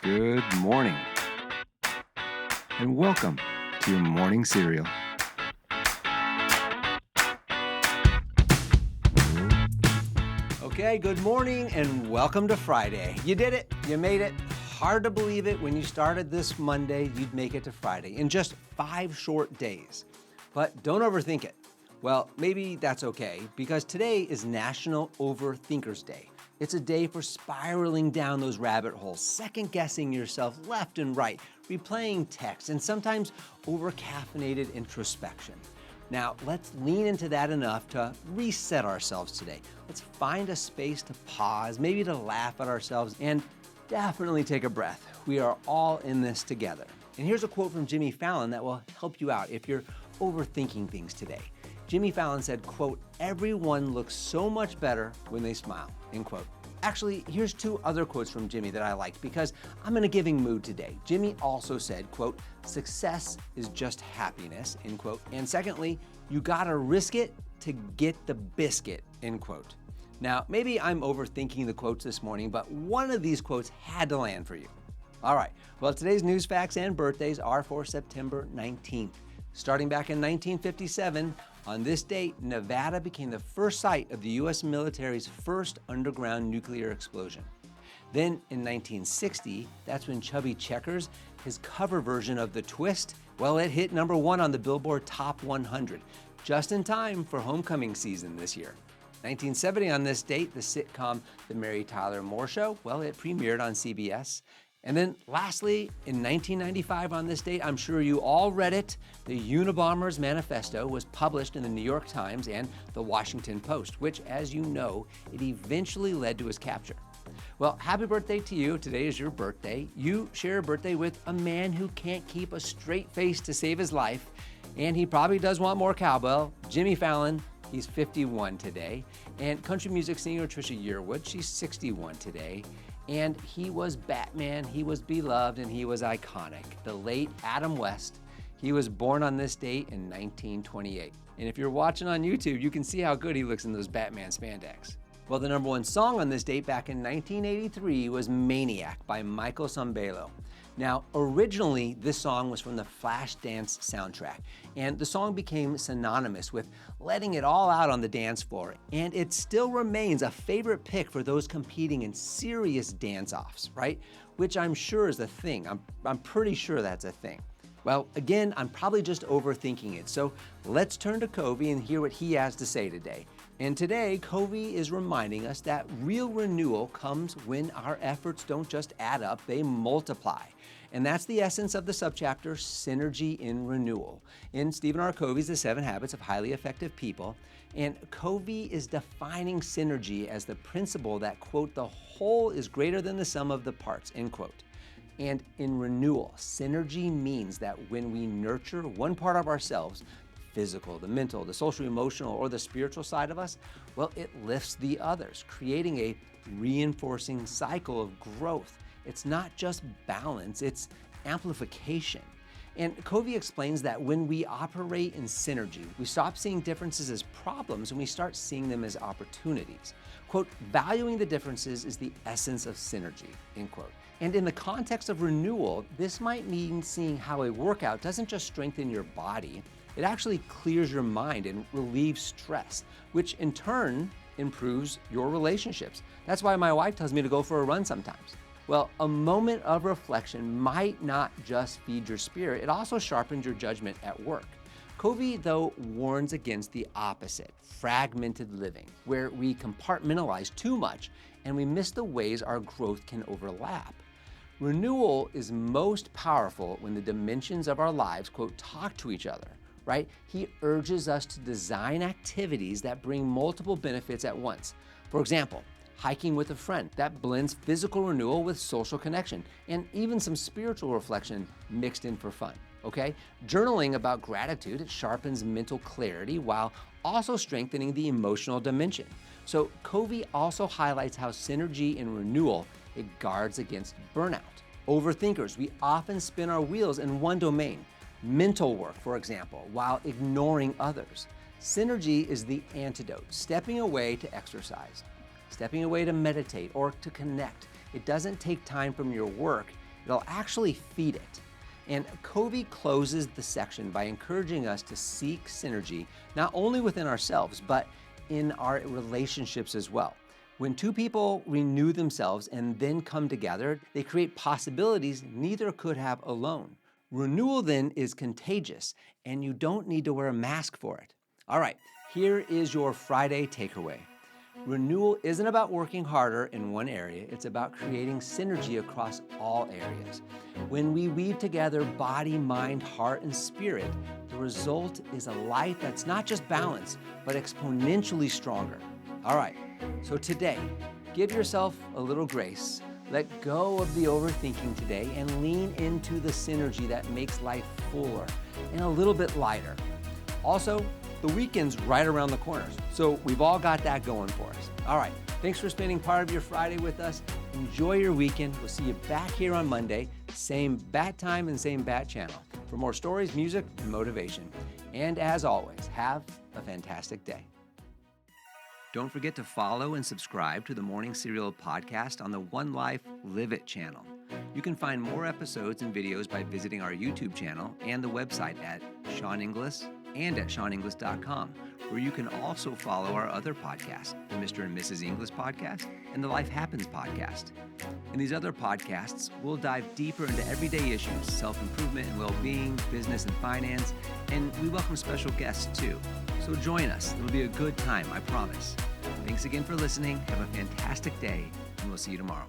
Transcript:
Good morning, and welcome to your morning cereal. Okay, good morning and welcome to Friday. You did it. You made it. Hard to believe it when you started this Monday, you'd make it to Friday in just 5 short days. But don't overthink it. Well, maybe that's okay because today is National Overthinkers Day. It's a day for spiraling down those rabbit holes, second-guessing yourself left and right, replaying text, and sometimes over-caffeinated introspection. Now, let's lean into that enough to reset ourselves today. Let's find a space to pause, maybe to laugh at ourselves, and definitely take a breath. We are all in this together. And here's a quote from Jimmy Fallon that will help you out if you're overthinking things today. Jimmy Fallon said, quote, "Everyone looks so much better when they smile," end quote. Actually, here's 2 other quotes from Jimmy that I like because I'm in a giving mood today. Jimmy also said, quote, "Success is just happiness," end quote. And secondly, "You gotta risk it to get the biscuit," end quote. Now, maybe I'm overthinking the quotes this morning, but one of these quotes had to land for you. All right, well, today's news, facts, and birthdays are for September 19th. Starting back in 1957, on this date, Nevada became the first site of the U.S. military's first underground nuclear explosion. Then in 1960, that's when Chubby Checkers, his cover version of The Twist, well, it hit number 1 on the Billboard Top 100, just in time for homecoming season this year. 1970 on this date, the sitcom The Mary Tyler Moore Show, well, it premiered on CBS. And then lastly, in 1995 on this date, I'm sure you all read it, the Unabomber's Manifesto was published in the New York Times and the Washington Post, which, as you know, it eventually led to his capture. Well, happy birthday to you. Today is your birthday. You share a birthday with a man who can't keep a straight face to save his life, and he probably does want more cowbell, Jimmy Fallon. He's 51 today. And country music singer Trisha Yearwood, she's 61 today. And he was Batman, he was beloved, and he was iconic. The late Adam West, he was born on this date in 1928. And if you're watching on YouTube, you can see how good he looks in those Batman spandex. Well, the number 1 song on this date back in 1983 was Maniac by Michael Sambello. Now, originally, this song was from the Flashdance soundtrack, and the song became synonymous with letting it all out on the dance floor, and it still remains a favorite pick for those competing in serious dance-offs, right? Which I'm sure is a thing. I'm pretty sure that's a thing. Well, again, I'm probably just overthinking it, so let's turn to Covey and hear what he has to say today. And today, Covey is reminding us that real renewal comes when our efforts don't just add up, they multiply. And that's the essence of the subchapter, Synergy in Renewal, in Stephen R. Covey's The 7 Habits of Highly Effective People. And Covey is defining synergy as the principle that, quote, "the whole is greater than the sum of the parts," end quote. And in renewal, synergy means that when we nurture one part of ourselves, the physical, the mental, the social, emotional, or the spiritual side of us, well, it lifts the others, creating a reinforcing cycle of growth. It's not just balance, it's amplification. And Covey explains that when we operate in synergy, we stop seeing differences as problems and we start seeing them as opportunities. Quote, "Valuing the differences is the essence of synergy," end quote. And in the context of renewal, this might mean seeing how a workout doesn't just strengthen your body, it actually clears your mind and relieves stress, which in turn improves your relationships. That's why my wife tells me to go for a run sometimes. Well, a moment of reflection might not just feed your spirit, it also sharpens your judgment at work. Covey, though, warns against the opposite, fragmented living, where we compartmentalize too much and we miss the ways our growth can overlap. Renewal is most powerful when the dimensions of our lives, quote, "talk to each other," right? He urges us to design activities that bring multiple benefits at once. For example, hiking with a friend, that blends physical renewal with social connection, and even some spiritual reflection mixed in for fun, okay? Journaling about gratitude, it sharpens mental clarity while also strengthening the emotional dimension. So Covey also highlights how synergy and renewal, it guards against burnout. Overthinkers, we often spin our wheels in one domain, mental work, for example, while ignoring others. Synergy is the antidote, stepping away to exercise, stepping away to meditate or to connect. It doesn't take time from your work, it'll actually feed it. And Covey closes the section by encouraging us to seek synergy, not only within ourselves, but in our relationships as well. When two people renew themselves and then come together, they create possibilities neither could have alone. Renewal then is contagious, and you don't need to wear a mask for it. All right, here is your Friday takeaway. Renewal isn't about working harder in one area, it's about creating synergy across all areas. When we weave together body, mind, heart, and spirit, the result is a life that's not just balanced, but exponentially stronger. All right, so today, give yourself a little grace. Let go of the overthinking today and lean into the synergy that makes life fuller and a little bit lighter. Also, the weekend's right around the corners, so we've all got that going for us. All right, thanks for spending part of your Friday with us. Enjoy your weekend. We'll see you back here on Monday, same bat time and same bat channel, for more stories, music, and motivation. And as always, have a fantastic day. Don't forget to follow and subscribe to the Morning Serial podcast on the One Life Live It channel. You can find more episodes and videos by visiting our YouTube channel and the website at Sean Inglis and at SeanInglis.com, where you can also follow our other podcasts, the Mr. and Mrs. Inglis podcast and the Life Happens podcast. In these other podcasts, we'll dive deeper into everyday issues, self-improvement and well-being, business and finance, and we welcome special guests too. So join us. It'll be a good time, I promise. Thanks again for listening. Have a fantastic day, and we'll see you tomorrow.